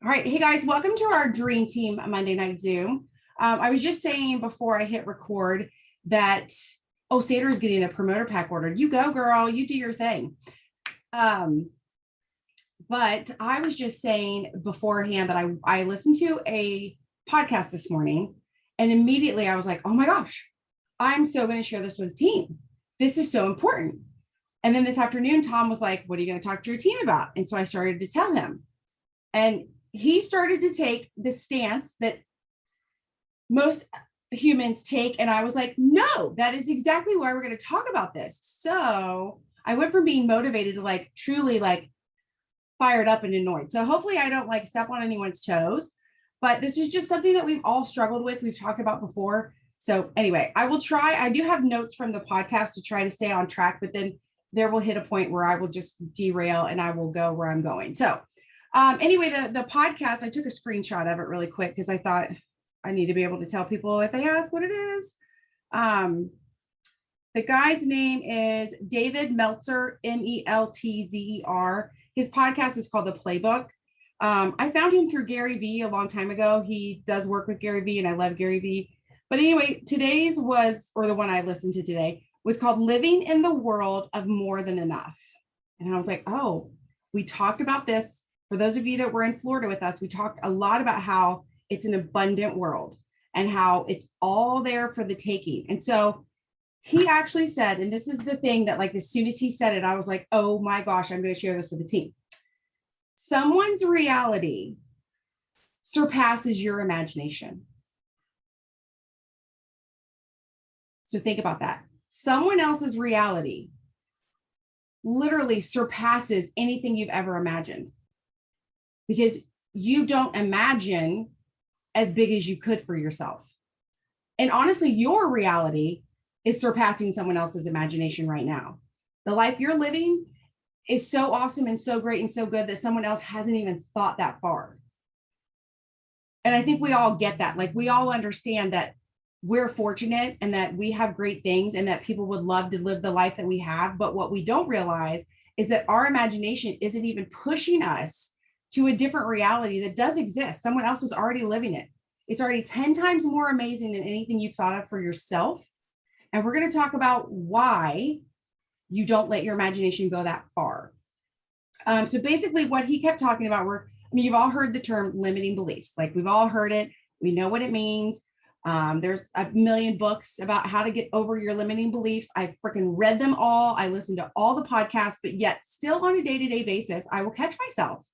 All right. Hey guys, welcome to our Dream Team Monday Night Zoom. I was just saying before I hit record that, oh, Sandra's getting a promoter pack ordered. You go, girl, you do your thing. Um, but I was just saying beforehand that I listened to a podcast this morning and immediately I was like, oh my gosh, I'm so going to share this with the team. This is so important. And then this afternoon, Tom was like, what are you going to talk to your team about? And so I started to tell him. And he started to take the stance that most humans take. And I was like, no, that is exactly why we're going to talk about this. So I went from being motivated to like truly like fired up and annoyed. So hopefully I don't like step on anyone's toes, but this is just something that we've all struggled with. We've talked about before. So anyway, I will try. I do have notes from the podcast to try to stay on track, but then there will hit a point where I will just derail and I will go where I'm going. So anyway, the podcast, I took a screenshot of it really quick because I thought I need to be able to tell people if they ask what it is. The guy's name is David Meltzer, Meltzer. His podcast is called The Playbook. I found him through Gary Vee a long time ago. He does work with Gary Vee and I love Gary Vee. But anyway, today's was, or the one I listened to today, was called Living in the World of More Than Enough. And I was like, oh, we talked about this. For those of you that were in Florida with us, we talked a lot about how it's an abundant world and how it's all there for the taking. And so he actually said, and this is the thing that like, as soon as he said it, I was like, oh my gosh, I'm going to share this with the team. Someone's reality surpasses your imagination. So think about that. Someone else's reality literally surpasses anything you've ever imagined because you don't imagine as big as you could for yourself. And honestly, your reality is surpassing someone else's imagination right now. The life you're living is so awesome and so great and so good that someone else hasn't even thought that far. And I think we all get that. Like we all understand that we're fortunate and that we have great things and that people would love to live the life that we have. But what we don't realize is that our imagination isn't even pushing us to a different reality that does exist. Someone else is already living it. It's already 10 times more amazing than anything you've thought of for yourself. And we're going to talk about why you don't let your imagination go that far. So basically what he kept talking about you've all heard the term limiting beliefs. Like we've all heard it. We know what it means. There's a million books about how to get over your limiting beliefs. I've freaking read them all. I listen to all the podcasts, but yet still on a day-to-day basis, I will catch myself.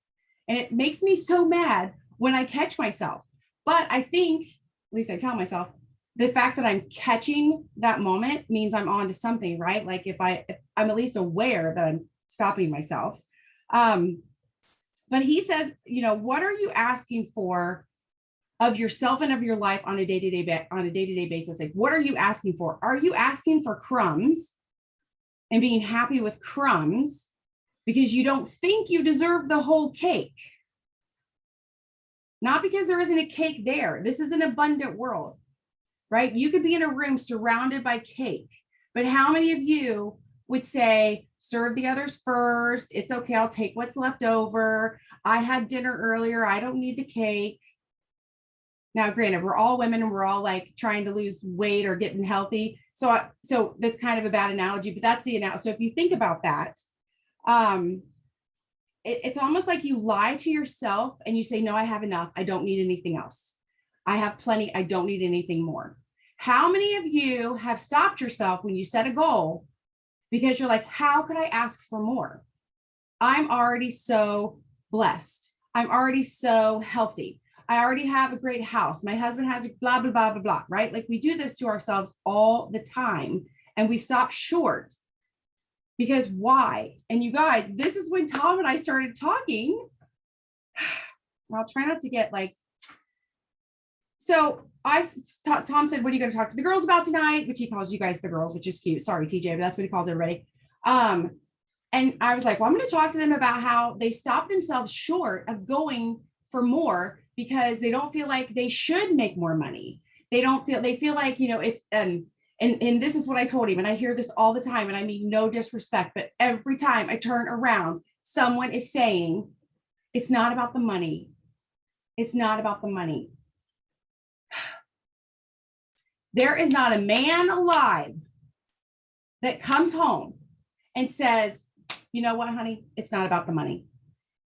And it makes me so mad when I catch myself. But I think, at least I tell myself, the fact that I'm catching that moment means I'm on to something, right? Like if I'm at least aware that I'm stopping myself. But he says, what are you asking for of yourself and of your life on a day-to-day basis? Like, what are you asking for? Are you asking for crumbs and being happy with crumbs because you don't think you deserve the whole cake? Not because there isn't a cake there. This is an abundant world, right? You could be in a room surrounded by cake, but how many of you would say, serve the others first? It's okay. I'll take what's left over. I had dinner earlier. I don't need the cake. Now, granted, we're all women and we're all like trying to lose weight or getting healthy. So that's kind of a bad analogy, but that's the analogy. So if you think about that, it's almost like you lie to yourself and you say, no, I have enough. I don't need anything else. I have plenty. I don't need anything more. How many of you have stopped yourself when you set a goal because you're like, how could I ask for more? I'm already so blessed. I'm already so healthy. I already have a great house. My husband has a blah, blah, blah, blah, blah, right? Like we do this to ourselves all the time and we stop short because why? And you guys, this is when Tom and I started talking. I'll try not to get like, so Tom said, what are you going to talk to the girls about tonight? Which he calls you guys the girls, which is cute. Sorry, TJ, but that's what he calls everybody. And I was like, well, I'm going to talk to them about how they stop themselves short of going for more because they don't feel like they should make more money. They feel like, if, and this is what I told him. And I hear this all the time. And I mean, no disrespect, but every time I turn around, someone is saying, it's not about the money. It's not about the money. There is not a man alive that comes home and says, you know what, honey, it's not about the money.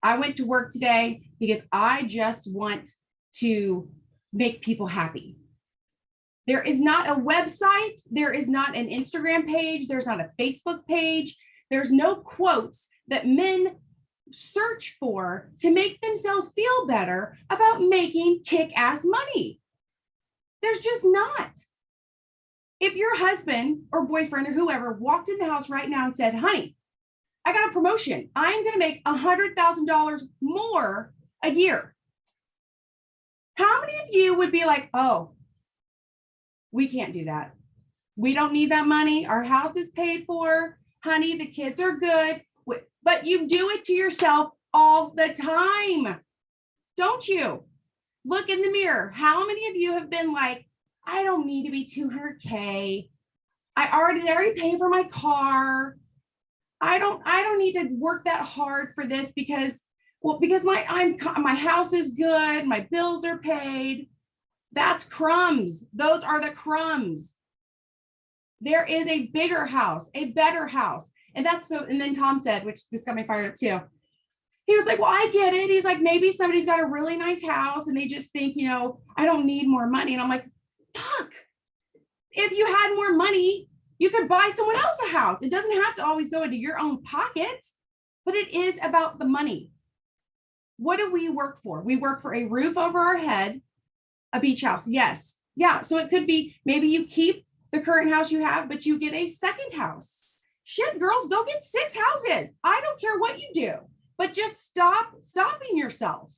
I went to work today because I just want to make people happy. There is not a website. There is not an Instagram page. There's not a Facebook page. There's no quotes that men search for to make themselves feel better about making kick-ass money. There's just not. If your husband or boyfriend or whoever walked in the house right now and said, honey, I got a promotion. I'm going to make $100,000 more a year. How many of you would be like, oh, we can't do that. We don't need that money. Our house is paid for. Honey, the kids are good. But you do it to yourself all the time. Don't you? Look in the mirror. How many of you have been like, I don't need to be 200K. I already pay for my car. I don't need to work that hard for this because my house is good, my bills are paid. That's crumbs. Those are the crumbs. There is a bigger house, a better house. And then Tom said, which this got me fired up too. He was like, well, I get it. He's like, maybe somebody's got a really nice house and they just think, I don't need more money. And I'm like, fuck, if you had more money, you could buy someone else a house. It doesn't have to always go into your own pocket, but it is about the money. What do we work for? We work for a roof over our head, a beach house. Yes. Yeah. So it could be maybe you keep the current house you have, but you get a second house. Shit, girls, go get 6 houses. I don't care what you do, but just stop stopping yourself.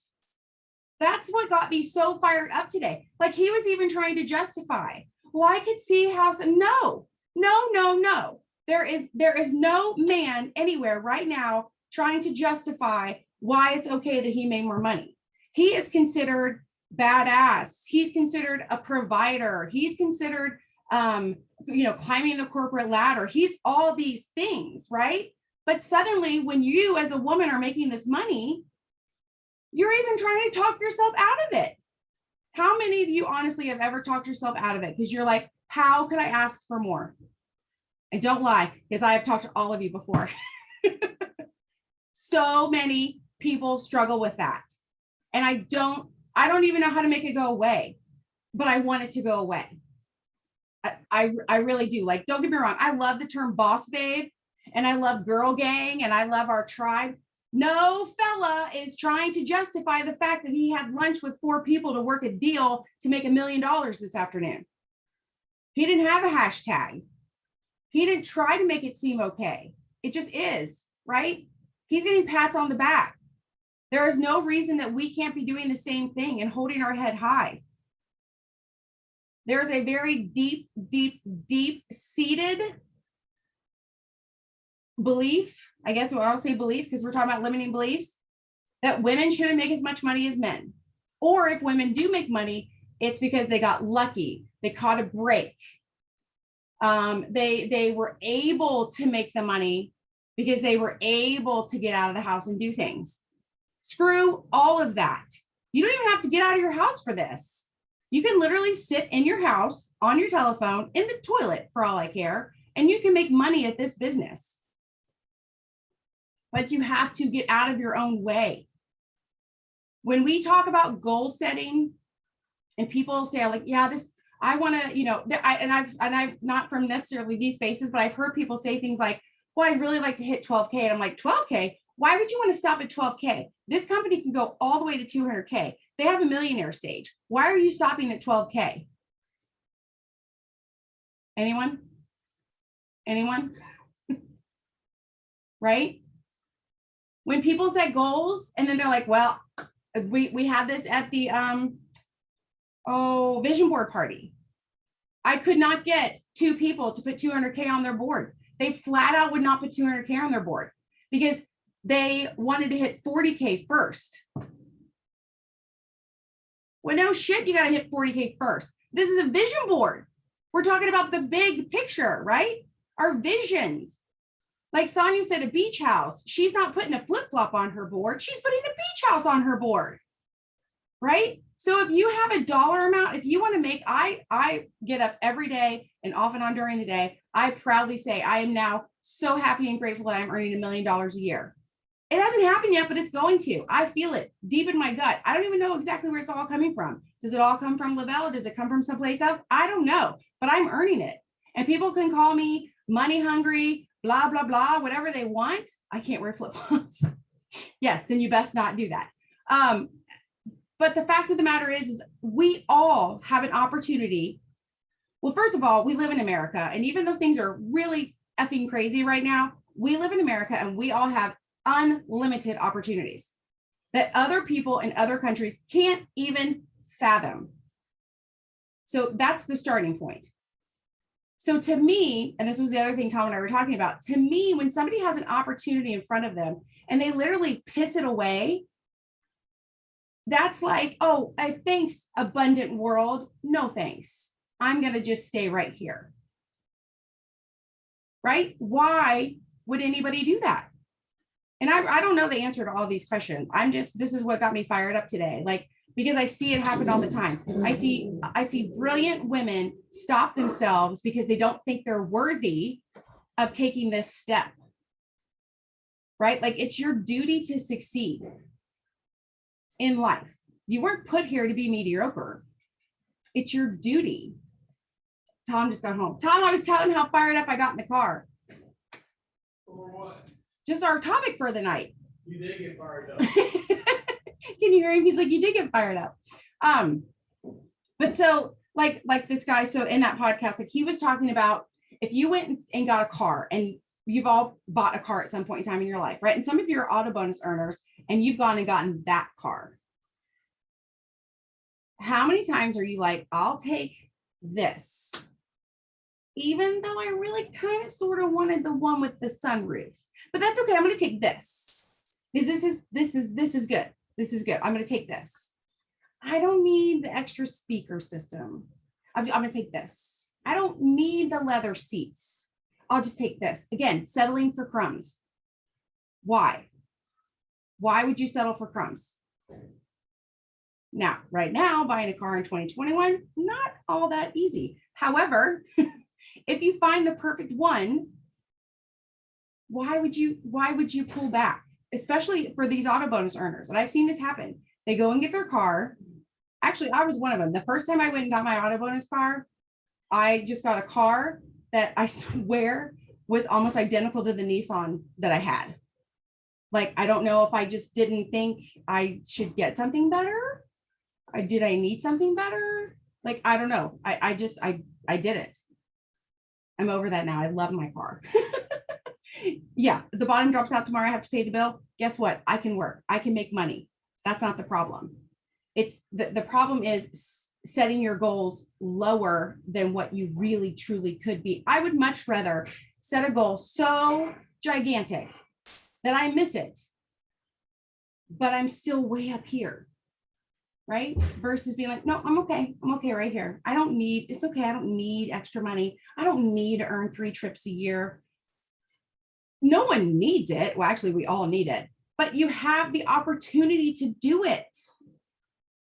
That's what got me so fired up today. Like he was even trying to justify, well, I could see house. No. There is no man anywhere right now trying to justify why it's okay that he made more money. He is considered badass. He's considered a provider. He's considered, climbing the corporate ladder. He's all these things, right? But suddenly when you as a woman are making this money, you're even trying to talk yourself out of it. How many of you honestly have ever talked yourself out of it? Because you're like, how could I ask for more? And don't lie, because I have talked to all of you before. So many people struggle with that. And I don't even know how to make it go away, but I want it to go away. I really do. Like, don't get me wrong. I love the term boss babe and I love girl gang and I love our tribe. No fella is trying to justify the fact that he had lunch with 4 people to work a deal to make $1 million this afternoon. He didn't have a hashtag. He didn't try to make it seem okay. It just is, right? He's getting pats on the back. There is no reason that we can't be doing the same thing and holding our head high. There's a very deep seated belief, I guess I'll say belief because we're talking about limiting beliefs, that women shouldn't make as much money as men. Or if women do make money, it's because they got lucky. They caught a break. They were able to make the money because they were able to get out of the house and do things. Screw all of that. You don't even have to get out of your house for this. You can literally sit in your house on your telephone in the toilet for all I care, and you can make money at this business. But you have to get out of your own way. When we talk about goal setting and people say like, yeah, this, I want to, I've not from necessarily these spaces, but I've heard people say things like, well, I'd really like to hit 12K. And I'm like, 12K? Why would you want to stop at 12K? This company can go all the way to 200K. They have a millionaire stage. Why are you stopping at 12K? Anyone? Right? When people set goals and then they're like, well, we had this at the vision board party. I could not get 2 people to put 200K on their board. They flat out would not put 200K on their board because they wanted to hit 40K first. Well, no shit, you got to hit 40K first. This is a vision board. We're talking about the big picture, right? Our visions. Like Sonia said, a beach house. She's not putting a flip-flop on her board. She's putting a beach house on her board. right? So if you have a dollar amount, if you want to make, I get up every day and off and on during the day, I proudly say I am now so happy and grateful that I'm earning $1 million a year. It hasn't happened yet, but it's going to. I feel it deep in my gut. I don't even know exactly where it's all coming from. Does it all come from Lavelle? Does it come from someplace else? I don't know, but I'm earning it. And people can call me money hungry, blah, blah, blah, whatever they want. I can't wear flip-flops. Yes, then you best not do that. But the fact of the matter is we all have an opportunity. Well, first of all, we live in America. And even though things are really effing crazy right now, we live in America and we all have unlimited opportunities that other people in other countries can't even fathom. So that's the starting point. So to me, and this was the other thing Tom and I were talking about, to me, when somebody has an opportunity in front of them and they literally piss it away, that's like, oh, thanks, abundant world. No, thanks. I'm going to just stay right here. Right? Why would anybody do that? And I don't know the answer to all these questions. This is what got me fired up today. Like, because I see it happen all the time. I see brilliant women stop themselves because they don't think they're worthy of taking this step. Right? Like, it's your duty to succeed in life. You weren't put here to be mediocre. It's your duty. Tom just got home. Tom, I was telling him how fired up I got in the car. For what? Just our topic for the night. You did get fired up. Can you hear him? He's like, you did get fired up. But so like this guy, so in that podcast, like he was talking about if you went and got a car, and you've all bought a car at some point in time in your life, right? And some of you are auto bonus earners and you've gone and gotten that car. How many times are you like, I'll take this, even though I really kind of sort of wanted the one with the sunroof, but that's okay. I'm going to take this. This is good. This is good. I'm going to take this. I don't need the extra speaker system. I'm going to take this. I don't need the leather seats. I'll just take this. Again, settling for crumbs. Why? Why would you settle for crumbs? Now, right now, buying a car in 2021, not all that easy. However, if you find the perfect one, why would you pull back? Especially for these auto bonus earners. And I've seen this happen. They go and get their car. Actually, I was one of them. The first time I went and got my auto bonus car, I just got a car that I swear was almost identical to the Nissan that I had. Like, I don't know if I just didn't think I should get something better. Did I need something better? Like, I don't know. I did it. I'm over that now. I love my car. Yeah, the bottom drops out tomorrow. I have to pay the bill. Guess what? I can work. I can make money. That's not the problem. It's the problem is setting your goals lower than what you really truly could be. I would much rather set a goal so gigantic that I miss it, but I'm still way up here, right? Versus being like, no, I'm okay. I'm okay right here. It's okay. I don't need extra money. I don't need to earn 3 trips a year. No one needs it. Well, actually, we all need it, but you have the opportunity to do it.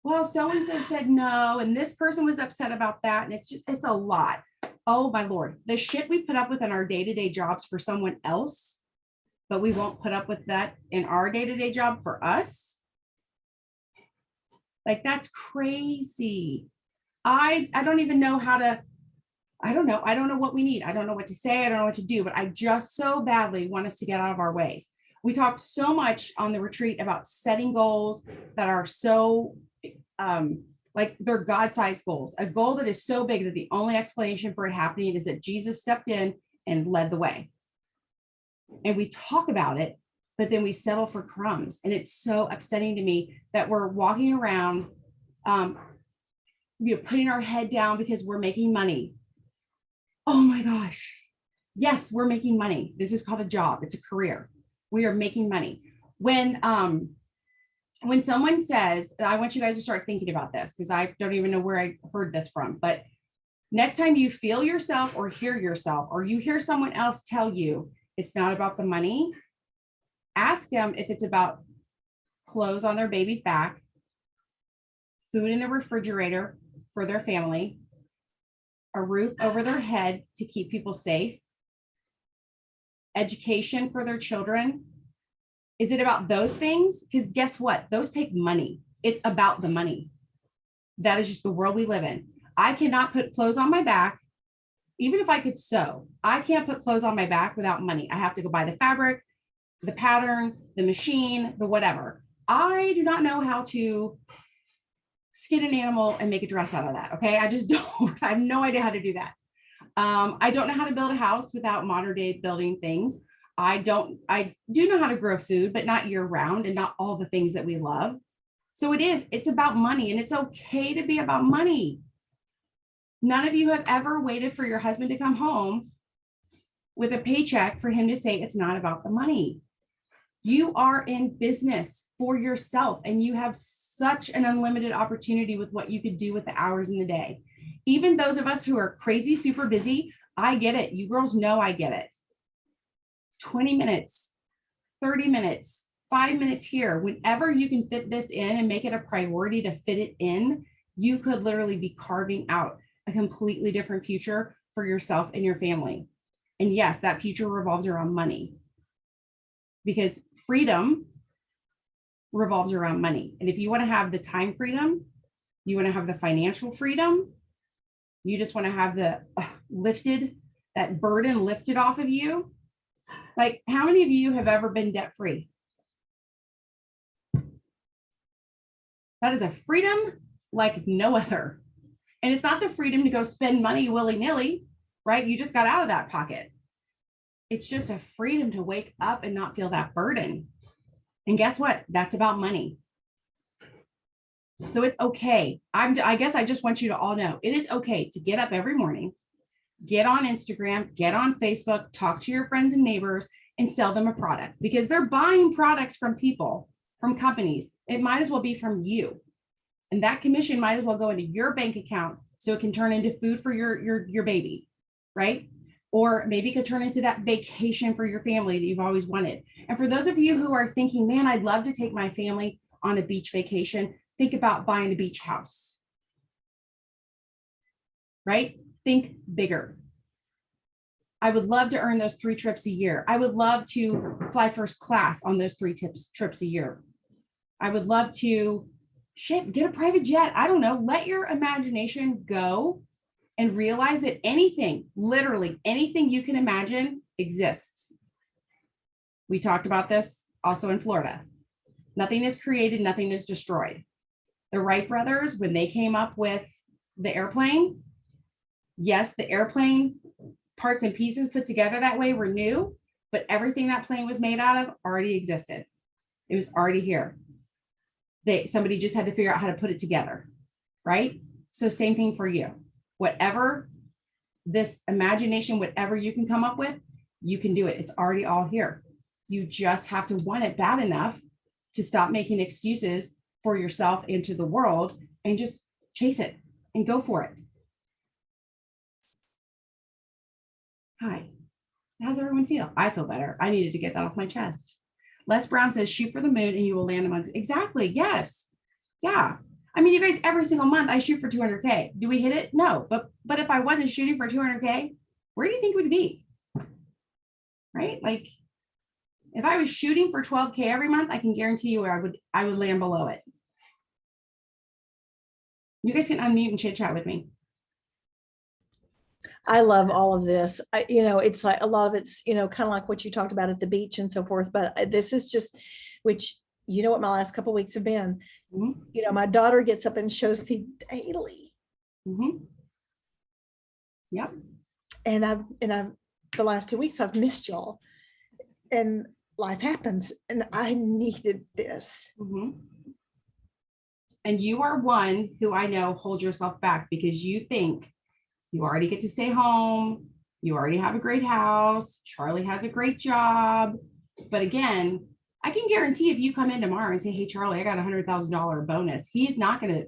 Well, so-and-so said no, and this person was upset about that. And it's a lot. Oh my Lord, the shit we put up with in our day-to-day jobs for someone else, but we won't put up with that in our day-to-day job for us. Like, that's crazy. I don't even know how to, I don't know what we need. I don't know what to say. I don't know what to do, but I just so badly want us to get out of our ways. We talked so much on the retreat about setting goals that are so, like they're God-sized goals, a goal that is so big that the only explanation for it happening is that Jesus stepped in and led the way. And we talk about it, but then we settle for crumbs. And it's so upsetting to me that we're walking around, putting our head down because we're making money. Oh my gosh. Yes, we're making money. This is called a job. It's a career. We are making money. When someone says, I want you guys to start thinking about this because I don't even know where I heard this from, but next time you feel yourself or hear yourself, or you hear someone else tell you it's not about the money, ask them if it's about clothes on their baby's back, food in the refrigerator for their family, a roof over their head to keep people safe, education for their children? Is it about those things? Because guess what? Those take money. It's about the money. That is just the world we live in. I cannot put clothes on my back. Even if I could sew, I can't put clothes on my back without money. I have to go buy the fabric, the pattern, the machine, the whatever. I do not know how to skin an animal and make a dress out of that. Okay. I just don't. I have no idea how to do that. I don't know how to build a house without modern day building things. I do know how to grow food, but not year round and not all the things that we love. So it's about money, and it's okay to be about money. None of you have ever waited for your husband to come home with a paycheck for him to say it's not about the money. You are in business for yourself, and you have such an unlimited opportunity with what you could do with the hours in the day. Even those of us who are crazy, super busy, I get it. You girls know I get it. 20 minutes, 30 minutes, 5 minutes here, whenever you can fit this in and make it a priority to fit it in, you could literally be carving out a completely different future for yourself and your family. And yes, that future revolves around money, because freedom revolves around money. And if you want to have the time freedom, you want to have the financial freedom, you just want to have the that burden lifted off of you. Like, how many of you have ever been debt free? That is a freedom like no other. And it's not the freedom to go spend money willy-nilly, right? You just got out of that pocket. It's just a freedom to wake up and not feel that burden. And guess what? That's about money. So it's okay. I guess I just want you to all know it is okay to get up every morning, get on Instagram, get on Facebook, talk to your friends and neighbors, and sell them a product, because they're buying products from people, from companies. It might as well be from you. And that commission might as well go into your bank account so it can turn into food for your baby, right? Or maybe it could turn into that vacation for your family that you've always wanted. And for those of you who are thinking, man, I'd love to take my family on a beach vacation, think about buying a beach house, right? Think bigger. I would love to earn those 3 trips a year. I would love to fly first class on those 3 trips a year. I would love to get a private jet. I don't know. Let your imagination go and realize that anything, literally anything you can imagine exists. We talked about this also in Florida. Nothing is created, nothing is destroyed. The Wright brothers, when they came up with the airplane, yes, the airplane parts and pieces put together that way were new, but everything that plane was made out of already existed. It was already here. Somebody just had to figure out how to put it together, right? So same thing for you. Whatever this imagination, whatever you can come up with, you can do it. It's already all here. You just have to want it bad enough to stop making excuses for yourself and to the world, and just chase it and go for it. Hi, how's everyone feel? I feel better. I needed to get that off my chest. Les Brown says, shoot for the moon and you will land amongst. Exactly. Yes. Yeah. I mean, you guys, every single month I shoot for 200K. Do we hit it? No. But if I wasn't shooting for 200K, where do you think we'd be? Right? Like, if I was shooting for 12K every month, I can guarantee you where I would land below it. You guys can unmute and chit chat with me. I love all of this. It's like a lot of it's, kind of like what you talked about at the beach and so forth. But this is just, which, what my last couple of weeks have been. Mm-hmm. My daughter gets up and shows me daily. Mm-hmm. Yep. And I've the last 2 weeks I've missed y'all, and life happens, and I needed this. Mm-hmm. And you are one who I know hold yourself back because you think you already get to stay home. You already have a great house. Charlie has a great job. But again, I can guarantee if you come in tomorrow and say, hey, Charlie, I got $100,000 bonus, he's not going to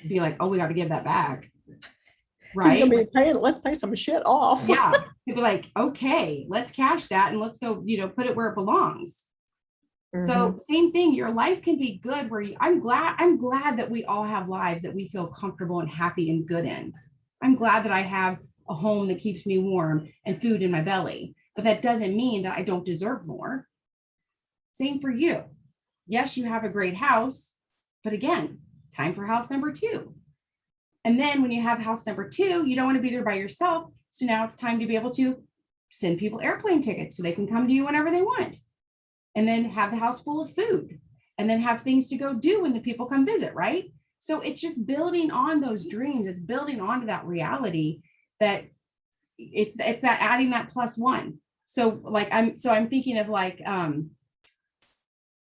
be like, oh, we got to give that back. Right? He's gonna be paying, let's pay some shit off. Yeah. He'll be like, okay, let's cash that and let's go, put it where it belongs. So same thing, your life can be good where I'm glad that we all have lives that we feel comfortable and happy and good in. I'm glad that I have a home that keeps me warm and food in my belly, but that doesn't mean that I don't deserve more. Same for you. Yes, you have a great house, but again, time for house number 2. And then when you have house number 2, you don't want to be there by yourself. So now it's time to be able to send people airplane tickets so they can come to you whenever they want. And then have the house full of food, and then have things to go do when the people come visit, right? So it's just building on those dreams. It's building onto that reality that it's that adding that +1. So like I'm thinking of like,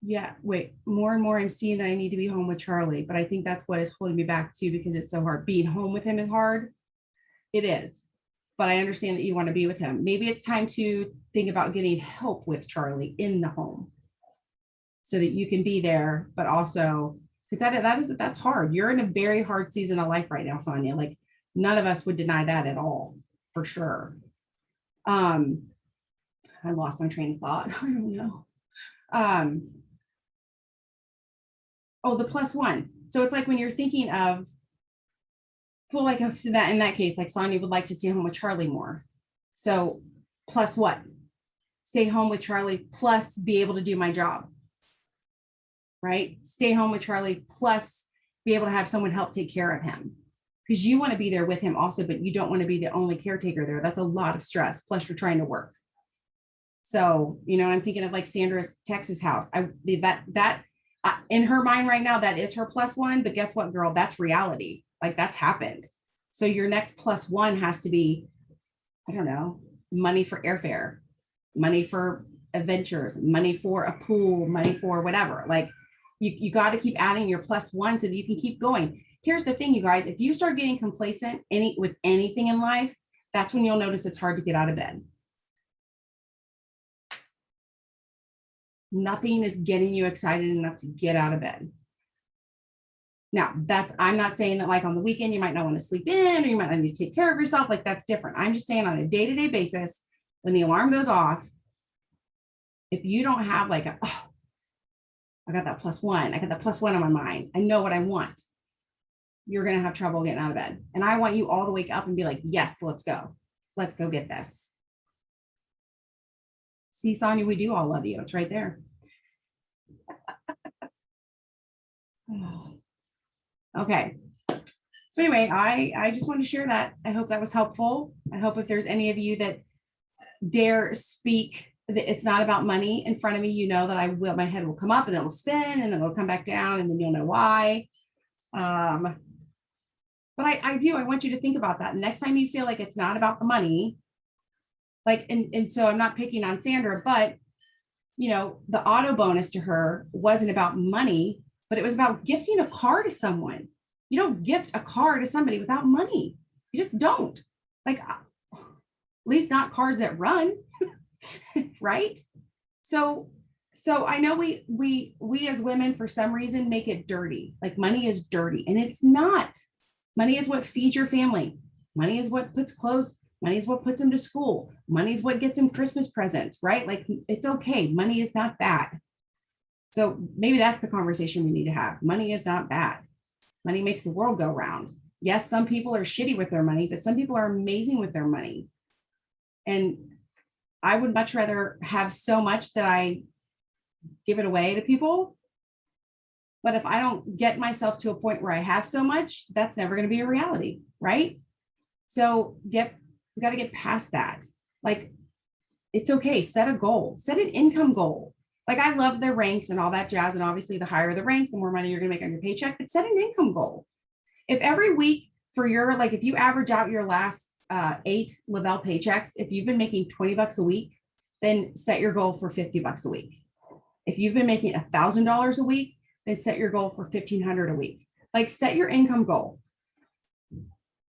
yeah, wait, more and more I'm seeing that I need to be home with Charlie, but I think that's what is holding me back too, because it's so hard. Being home with him is hard. It is. But I understand that you want to be with him. Maybe it's time to think about getting help with Charlie in the home so that you can be there, but also because that's hard. You're in a very hard season of life right now, Sonia. Like none of us would deny that at all, for sure. I lost my train of thought. I don't know. Oh, the +1. So it's like when you're thinking of, well, like so that in that case, like Sonia would like to stay home with Charlie more. So plus what? Stay home with Charlie plus be able to do my job. Right? Stay home with Charlie plus be able to have someone help take care of him. Because you want to be there with him also, but you don't want to be the only caretaker there. That's a lot of stress. Plus you're trying to work. So, you know, I'm thinking of like Sandra's Texas house. In her mind right now, that is her +1, but guess what, girl? That's reality. Like that's happened. So your next +1 has to be, I don't know, money for airfare, money for adventures, money for a pool, money for whatever. Like you got to keep adding your +1 so that you can keep going. Here's the thing, you guys, if you start getting complacent with anything in life, that's when you'll notice it's hard to get out of bed. Nothing is getting you excited enough to get out of bed. Now, I'm not saying that like on the weekend, you might not want to sleep in or you might not need to take care of yourself. Like that's different. I'm just saying on a day-to-day basis, when the alarm goes off, if you don't have like, I got that +1, I got that +1 on my mind, I know what I want, you're going to have trouble getting out of bed. And I want you all to wake up and be like, yes, let's go. Let's go get this. See, Sonia, we do all love you. It's right there. Okay. So anyway, I just want to share that. I hope that was helpful. I hope if there's any of you that dare speak, that it's not about money in front of me, you know that I will, my head will come up and it will spin and then it'll come back down and then you'll know why. But I want you to think about that. Next time you feel like it's not about the money, like, and so I'm not picking on Sandra, but you know, the auto bonus to her wasn't about money, but it was about gifting a car to someone. You don't gift a car to somebody without money. You just don't. Like, at least not cars that run, right? So I know we as women, for some reason, make it dirty. Like money is dirty, and it's not. Money is what feeds your family. Money is what puts clothes. Money is what puts them to school. Money is what gets them Christmas presents, right? Like it's okay. Money is not bad. So maybe that's the conversation we need to have. Money is not bad. Money makes the world go round. Yes, some people are shitty with their money, but some people are amazing with their money. And I would much rather have so much that I give it away to people. But if I don't get myself to a point where I have so much, that's never going to be a reality, right? So we got to get past that. Like, it's okay. Set a goal, set an income goal. Like I love the ranks and all that jazz. And obviously the higher the rank, the more money you're going to make on your paycheck, but set an income goal. If every week for your, like if you average out your last 8 Lavelle paychecks, if you've been making $20 a week, then set your goal for $50 a week. If you've been making $1,000 a week, then set your goal for $1,500 a week. Like set your income goal.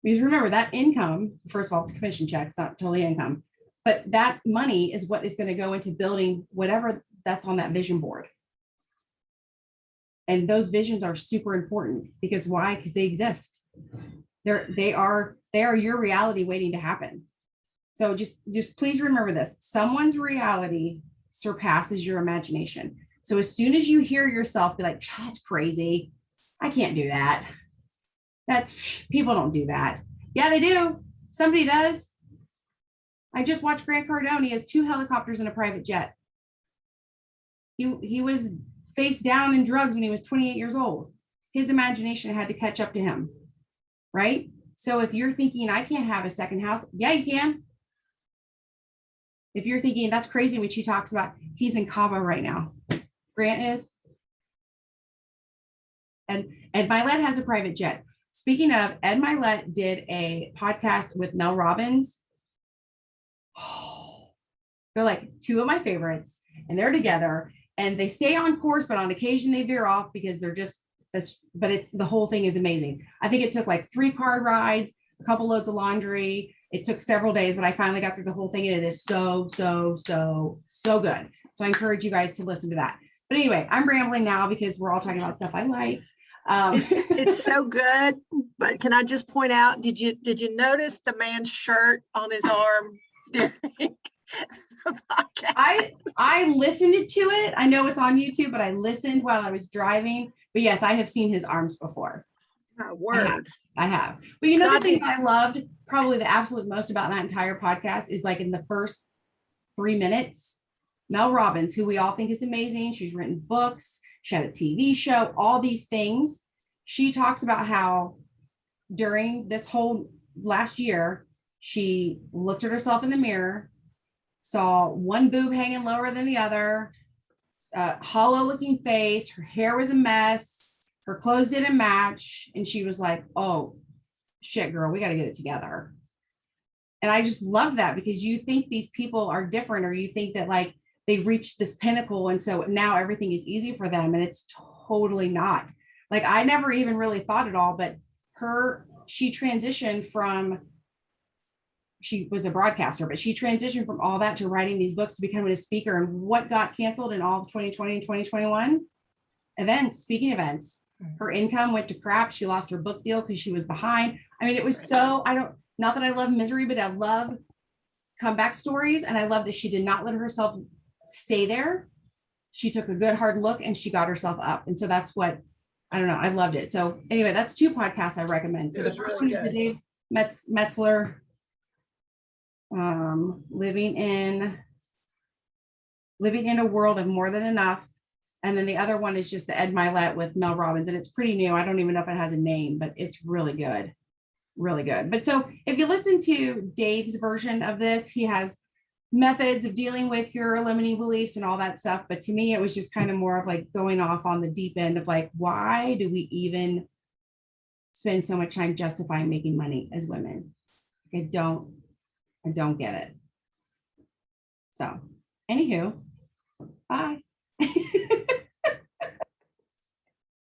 Because remember that income, first of all, it's a commission check, it's not totally income, but that money is what is going to go into building whatever that's on that vision board. And those visions are super important because why? Because they exist. They are your reality waiting to happen. So just please remember this. Someone's reality surpasses your imagination. So as soon as you hear yourself be like, that's crazy, I can't do that. People don't do that. Yeah, they do. Somebody does. I just watched Grant Cardone. He has 2 helicopters and a private jet. He was face down in drugs when he was 28 years old. His imagination had to catch up to him, right? So if you're thinking, I can't have a second house, yeah, you can. If you're thinking that's crazy, which he talks about, he's in Cabo right now. Grant is. And Ed Milet has a private jet. Speaking of, Ed Milet did a podcast with Mel Robbins. They're like 2 of my favorites, and they're together and they stay on course, but on occasion they veer off because they're just but it's the whole thing is amazing. I think it took like 3 car rides, a couple loads of laundry. It took several days, but I finally got through the whole thing, and it is so good. So I encourage you guys to listen to that. But anyway, I'm rambling now because we're all talking about stuff I like. It's so good. But can I just point out, did you notice the man's shirt on his arm during the podcast? I listened to it. I know it's on YouTube, but I listened while I was driving. But yes, I have seen his arms before. My word. I have. But you know, the thing that I loved probably the absolute most about that entire podcast is like in the first 3 minutes, Mel Robbins, who we all think is amazing. She's written books. She had a TV show, all these things. She talks about how during this whole last year, she looked at herself in the mirror, saw one boob hanging lower than the other, hollow looking face. Her hair was a mess. Her clothes didn't match. And she was like, oh, shit, girl, we got to get it together. And I just love that because you think these people are different, or you think that like they reached this pinnacle and so now everything is easy for them, and it's totally not. Like I never even really thought it all, but she transitioned from, she was a broadcaster, but she transitioned from all that to writing these books to becoming a speaker. And what got canceled in all of 2020 and 2021? Speaking events. Her income went to crap. She lost her book deal because she was behind. I mean, it was so, not that I love misery, but I love comeback stories. And I love that she did not let herself stay there. She took a good hard look and she got herself up. And so that's what, I don't know, I loved it. So anyway, that's 2 podcasts I recommend. So the first one is the Dave Metzler, living in a world of more than enough. And then the other one is just the Ed Milet with Mel Robbins. And it's pretty new. I don't even know if it has a name, but it's really good. Really good. But so if you listen to Dave's version of this, he has methods of dealing with your limiting beliefs and all that stuff. But to me, it was just kind of more of like going off on the deep end of like, why do we even spend so much time justifying making money as women? I don't get it. So, anywho, bye.